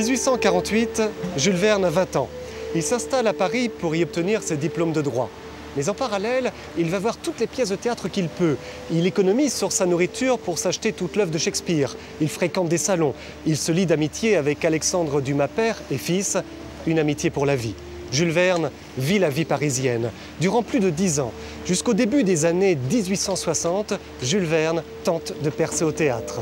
1848, Jules Verne a 20 ans. Il s'installe à Paris pour y obtenir ses diplômes de droit. Mais en parallèle, il va voir toutes les pièces de théâtre qu'il peut. Il économise sur sa nourriture pour s'acheter toute l'œuvre de Shakespeare. Il fréquente des salons. Il se lie d'amitié avec Alexandre Dumas père et fils, une amitié pour la vie. Jules Verne vit la vie parisienne. Durant plus de 10 ans, jusqu'au début des années 1860, Jules Verne tente de percer au théâtre.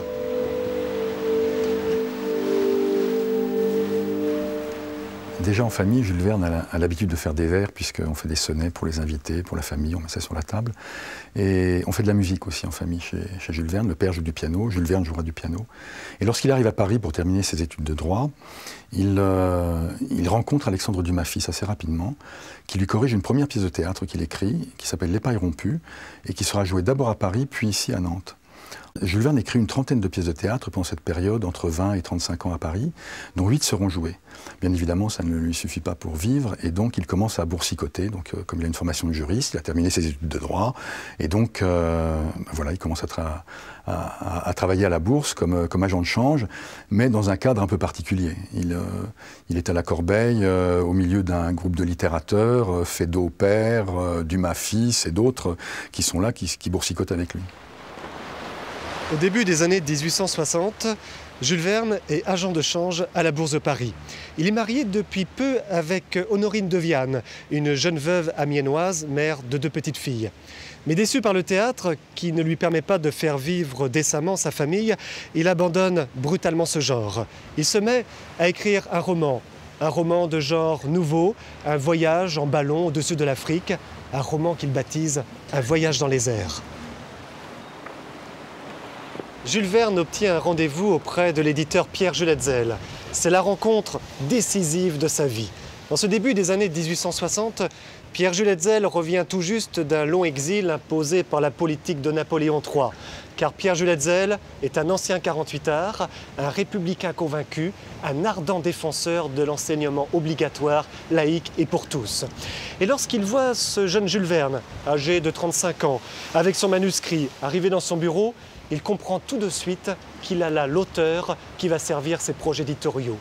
Déjà en famille, Jules Verne a l'habitude de faire des vers, puisqu'on fait des sonnets pour les invités, pour la famille, on met ça sur la table. Et on fait de la musique aussi en famille chez Jules Verne. Le père joue du piano, Jules Verne jouera du piano. Et lorsqu'il arrive à Paris pour terminer ses études de droit, il rencontre Alexandre Dumas fils assez rapidement, qui lui corrige une première pièce de théâtre qu'il écrit, qui s'appelle L'Épaille rompue, et qui sera jouée d'abord à Paris, puis ici à Nantes. Jules Verne écrit une trentaine de pièces de théâtre pendant cette période, entre 20 et 35 ans à Paris, dont 8 seront jouées. Bien évidemment, ça ne lui suffit pas pour vivre, et donc il commence à boursicoter. Donc, comme il a une formation de juriste, il a terminé ses études de droit, et donc voilà, il commence à travailler à la bourse comme agent de change, mais dans un cadre un peu particulier. Il est à la Corbeille, au milieu d'un groupe de littérateurs, Feydeau père, Dumas fils et d'autres qui sont là, qui boursicotent avec lui. Au début des années 1860, Jules Verne est agent de change à la Bourse de Paris. Il est marié depuis peu avec Honorine de Viane, une jeune veuve amiénoise, mère de 2 petites filles. Mais déçu par le théâtre, qui ne lui permet pas de faire vivre décemment sa famille, il abandonne brutalement ce genre. Il se met à écrire un roman de genre nouveau, un voyage en ballon au-dessus de l'Afrique, un roman qu'il baptise « Un voyage dans les airs ». Jules Verne obtient un rendez-vous auprès de l'éditeur Pierre-Jules Hetzel. C'est la rencontre décisive de sa vie. Dans ce début des années 1860, Pierre-Jules Hetzel revient tout juste d'un long exil imposé par la politique de Napoléon III. Car Pierre-Jules Hetzel est un ancien 48ard, un républicain convaincu, un ardent défenseur de l'enseignement obligatoire, laïque et pour tous. Et lorsqu'il voit ce jeune Jules Verne, âgé de 35 ans, avec son manuscrit, arriver dans son bureau, il comprend tout de suite qu'il a là l'auteur qui va servir ses projets éditoriaux.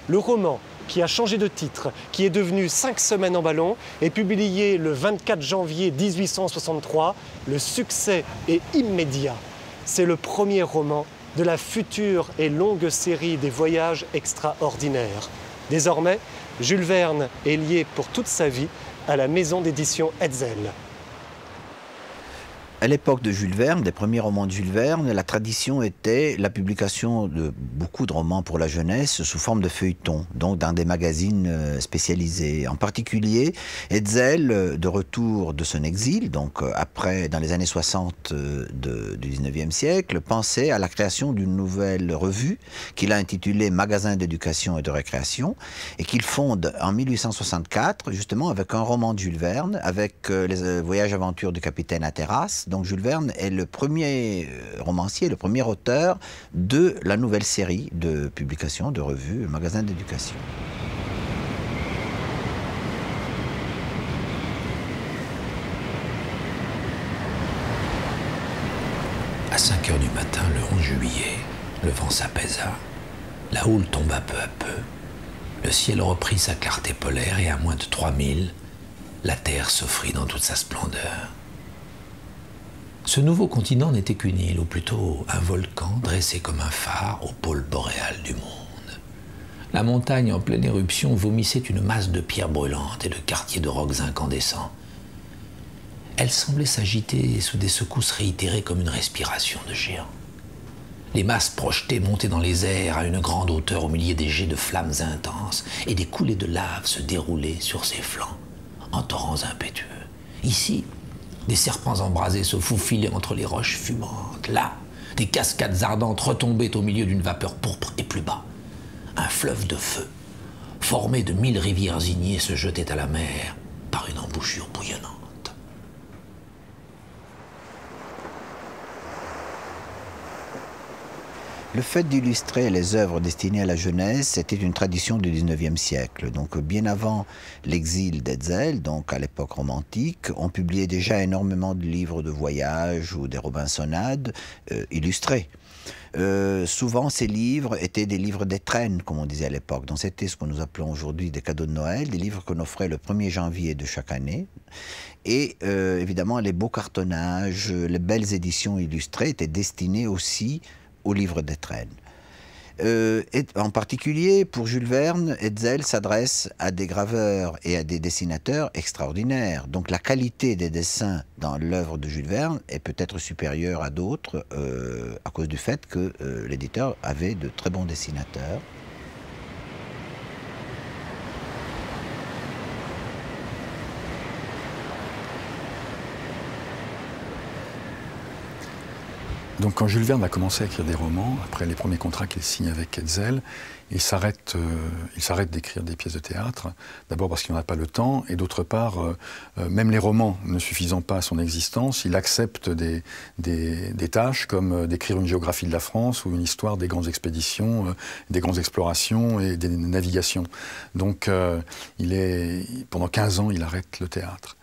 Le roman, qui a changé de titre, qui est devenu 5 semaines en ballon, est publié le 24 janvier 1863. Le succès est immédiat. C'est le premier roman de la future et longue série des voyages extraordinaires. Désormais, Jules Verne est lié pour toute sa vie à la maison d'édition Hetzel. À l'époque de Jules Verne, des premiers romans de Jules Verne, la tradition était la publication de beaucoup de romans pour la jeunesse sous forme de feuilletons, donc dans des magazines spécialisés. En particulier, Hetzel, de retour de son exil, donc après, dans les années 60 du 19e siècle, pensait à la création d'une nouvelle revue qu'il a intitulée Magasin d'éducation et de récréation, et qu'il fonde en 1864, justement avec un roman de Jules Verne, avec les voyages-aventures du capitaine Hatteras. Donc Jules Verne est le premier romancier, le premier auteur de la nouvelle série de publications, de revues, Magasin d'éducation. À 5 heures du matin, le 11 juillet, le vent s'apaisa. La houle tomba peu à peu. Le ciel reprit sa clarté polaire et à moins de 3000, la terre s'offrit dans toute sa splendeur. Ce nouveau continent n'était qu'une île, ou plutôt un volcan dressé comme un phare au pôle boréal du monde. La montagne en pleine éruption vomissait une masse de pierres brûlantes et de quartiers de rocs incandescents. Elle semblait s'agiter sous des secousses réitérées comme une respiration de géant. Les masses projetées montaient dans les airs à une grande hauteur au milieu des jets de flammes intenses et des coulées de lave se déroulaient sur ses flancs en torrents impétueux. Ici, des serpents embrasés se faufilaient entre les roches fumantes. Là, des cascades ardentes retombaient au milieu d'une vapeur pourpre et plus bas. Un fleuve de feu, formé de 1000 rivières ignées, se jetait à la mer par une embouchure bouillonnante. Le fait d'illustrer les œuvres destinées à la jeunesse était une tradition du XIXe siècle. Donc bien avant l'exil d'Hetzel, donc à l'époque romantique, on publiait déjà énormément de livres de voyage ou des Robinsonades illustrés. Souvent, ces livres étaient des livres d'étrennes, comme on disait à l'époque. Donc c'était ce que nous appelons aujourd'hui des cadeaux de Noël, des livres qu'on offrait le 1er janvier de chaque année. Et évidemment, les beaux cartonnages, les belles éditions illustrées étaient destinées aussi aux livres d'étrennes. En particulier, pour Jules Verne, Hetzel s'adresse à des graveurs et à des dessinateurs extraordinaires. Donc la qualité des dessins dans l'œuvre de Jules Verne est peut-être supérieure à d'autres à cause du fait que l'éditeur avait de très bons dessinateurs. Donc quand Jules Verne a commencé à écrire des romans, après les premiers contrats qu'il signe avec Hetzel, il s'arrête d'écrire des pièces de théâtre, d'abord parce qu'il n'en a pas le temps, et d'autre part, même les romans ne suffisant pas à son existence, il accepte des tâches comme d'écrire une géographie de la France ou une histoire des grandes expéditions, des grandes explorations et des navigations. Donc pendant 15 ans, il arrête le théâtre.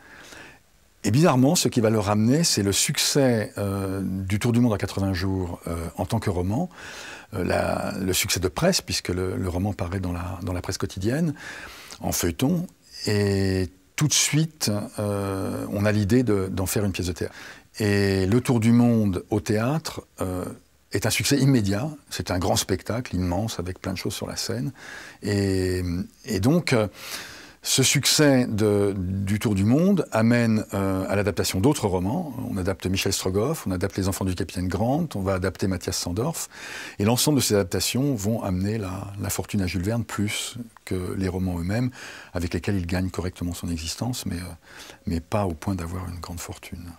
Et bizarrement, ce qui va le ramener, c'est le succès du Tour du monde en 80 jours en tant que roman, le succès de presse, puisque le roman paraît dans la presse quotidienne, en feuilleton, et tout de suite, on a l'idée d'en faire une pièce de théâtre. Et le Tour du monde au théâtre est un succès immédiat, c'est un grand spectacle immense, avec plein de choses sur la scène, et donc... Ce succès du Tour du monde amène à l'adaptation d'autres romans. On adapte Michel Strogoff, on adapte Les Enfants du Capitaine Grant, on va adapter Mathias Sandorf. Et l'ensemble de ces adaptations vont amener la fortune à Jules Verne plus que les romans eux-mêmes, avec lesquels il gagne correctement son existence, mais pas au point d'avoir une grande fortune.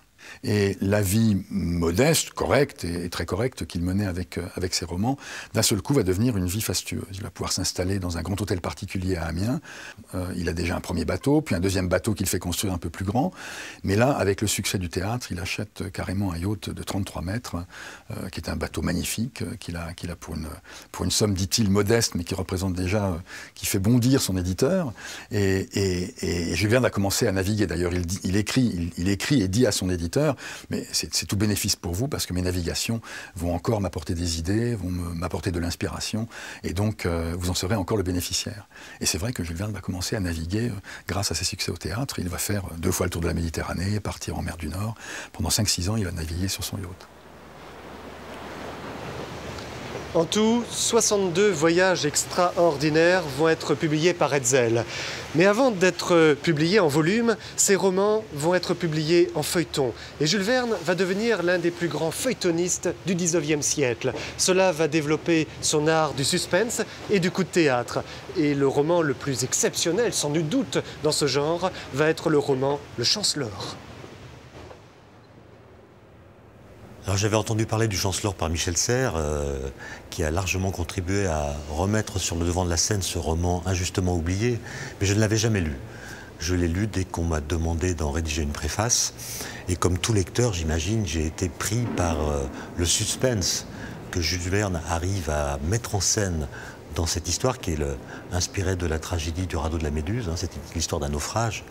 Et la vie modeste, correcte et très correcte qu'il menait avec ses romans, d'un seul coup va devenir une vie fastueuse. Il va pouvoir s'installer dans un grand hôtel particulier à Amiens. Il a déjà un premier bateau, puis un deuxième bateau qu'il fait construire un peu plus grand. Mais là, avec le succès du théâtre, il achète carrément un yacht de 33 mètres, qui est un bateau magnifique, qu'il a pour une somme, dit-il, modeste, mais qui représente déjà, qui fait bondir son éditeur. Et Jules Verne a commencé à naviguer. D'ailleurs, il écrit et dit à son éditeur, mais c'est tout bénéfice pour vous parce que mes navigations vont encore m'apporter des idées, vont m'apporter de l'inspiration et donc vous en serez encore le bénéficiaire. Et c'est vrai que Jules Verne va commencer à naviguer grâce à ses succès au théâtre. Il va faire 2 fois le tour de la Méditerranée, partir en mer du Nord. Pendant 5-6 ans, il va naviguer sur son yacht. En tout, 62 voyages extraordinaires vont être publiés par Hetzel. Mais avant d'être publiés en volume, ces romans vont être publiés en feuilleton. Et Jules Verne va devenir l'un des plus grands feuilletonistes du XIXe siècle. Cela va développer son art du suspense et du coup de théâtre. Et le roman le plus exceptionnel, sans nul doute, dans ce genre, va être le roman Le Chancellor. Alors j'avais entendu parler du Chancellor par Michel Serres, qui a largement contribué à remettre sur le devant de la scène ce roman injustement oublié, mais je ne l'avais jamais lu. Je l'ai lu dès qu'on m'a demandé d'en rédiger une préface, et comme tout lecteur, j'imagine, j'ai été pris par le suspense que Jules Verne arrive à mettre en scène dans cette histoire qui est inspirée de la tragédie du radeau de la Méduse, hein, c'est l'histoire d'un naufrage.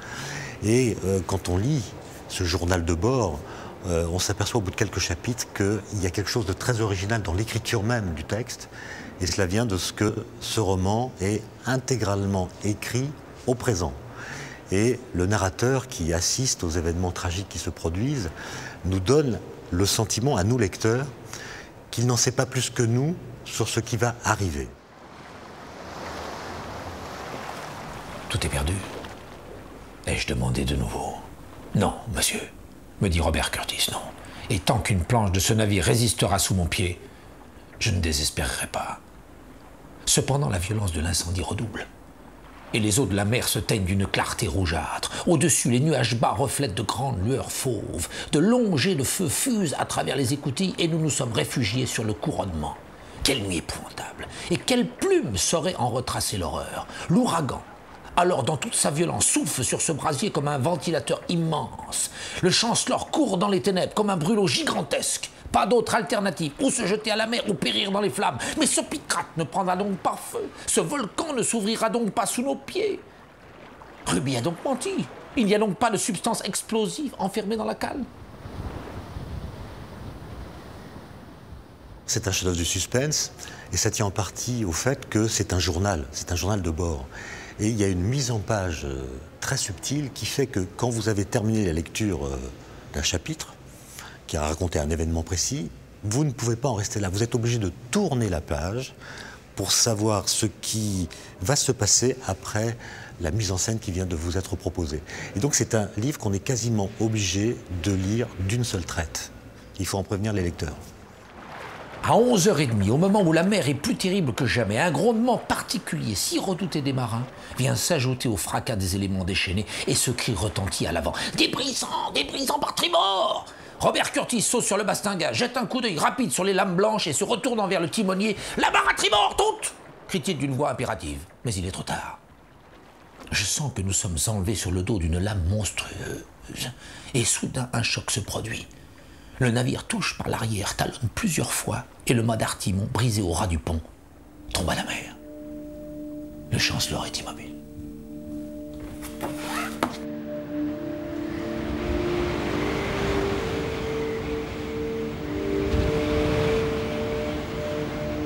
Et quand on lit ce journal de bord, on s'aperçoit au bout de quelques chapitres qu'il y a quelque chose de très original dans l'écriture même du texte. Et cela vient de ce que ce roman est intégralement écrit au présent. Et le narrateur qui assiste aux événements tragiques qui se produisent nous donne le sentiment, à nous lecteurs, qu'il n'en sait pas plus que nous sur ce qui va arriver. Tout est perdu. Ai-je demandé de nouveau? Non, monsieur, me dit Robert Kurtis, non. Et tant qu'une planche de ce navire résistera sous mon pied, je ne désespérerai pas. Cependant, la violence de l'incendie redouble. Et les eaux de la mer se teignent d'une clarté rougeâtre. Au-dessus, les nuages bas reflètent de grandes lueurs fauves. De longs jets de feu fusent à travers les écoutilles et nous nous sommes réfugiés sur le couronnement. Quelle nuit épouvantable! Et quelle plume saurait en retracer l'horreur! L'ouragan Alors, dans toute sa violence, souffle sur ce brasier comme un ventilateur immense. Le Chancellor court dans les ténèbres comme un brûlot gigantesque. Pas d'autre alternative, ou se jeter à la mer ou périr dans les flammes. Mais ce picrate ne prendra donc pas feu. Ce volcan ne s'ouvrira donc pas sous nos pieds. Ruby a donc menti. Il n'y a donc pas de substance explosive enfermée dans la cale. C'est un chef-d'œuvre du suspense, et ça tient en partie au fait que c'est un journal de bord. Et il y a une mise en page très subtile qui fait que quand vous avez terminé la lecture d'un chapitre, qui a raconté un événement précis, vous ne pouvez pas en rester là. Vous êtes obligé de tourner la page pour savoir ce qui va se passer après la mise en scène qui vient de vous être proposée. Et donc c'est un livre qu'on est quasiment obligé de lire d'une seule traite. Il faut en prévenir les lecteurs. À 11h30, au moment où la mer est plus terrible que jamais, un grondement particulier, si redouté des marins, vient s'ajouter au fracas des éléments déchaînés et ce cri retentit à l'avant. « Des brisants par tribord !» Robert Curtis saute sur le bastingage, jette un coup d'œil rapide sur les lames blanches et se retournant vers le timonier. « La barre à tribord, toute !» crie-t-il d'une voix impérative. Mais il est trop tard. Je sens que nous sommes enlevés sur le dos d'une lame monstrueuse. Et soudain, un choc se produit. Le navire touche par l'arrière, talonne plusieurs fois, et le mât d'artimon, brisé au ras du pont, tombe à la mer. Le Chancellor est immobile.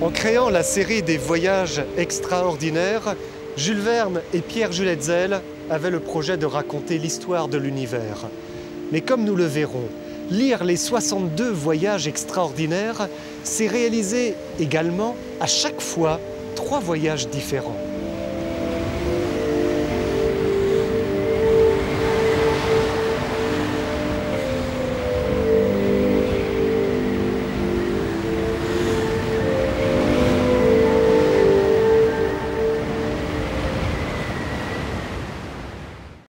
En créant la série des voyages extraordinaires, Jules Verne et Pierre-Jules Hetzel avaient le projet de raconter l'histoire de l'univers. Mais comme nous le verrons, lire les 62 voyages extraordinaires, c'est réaliser également à chaque fois 3 voyages différents.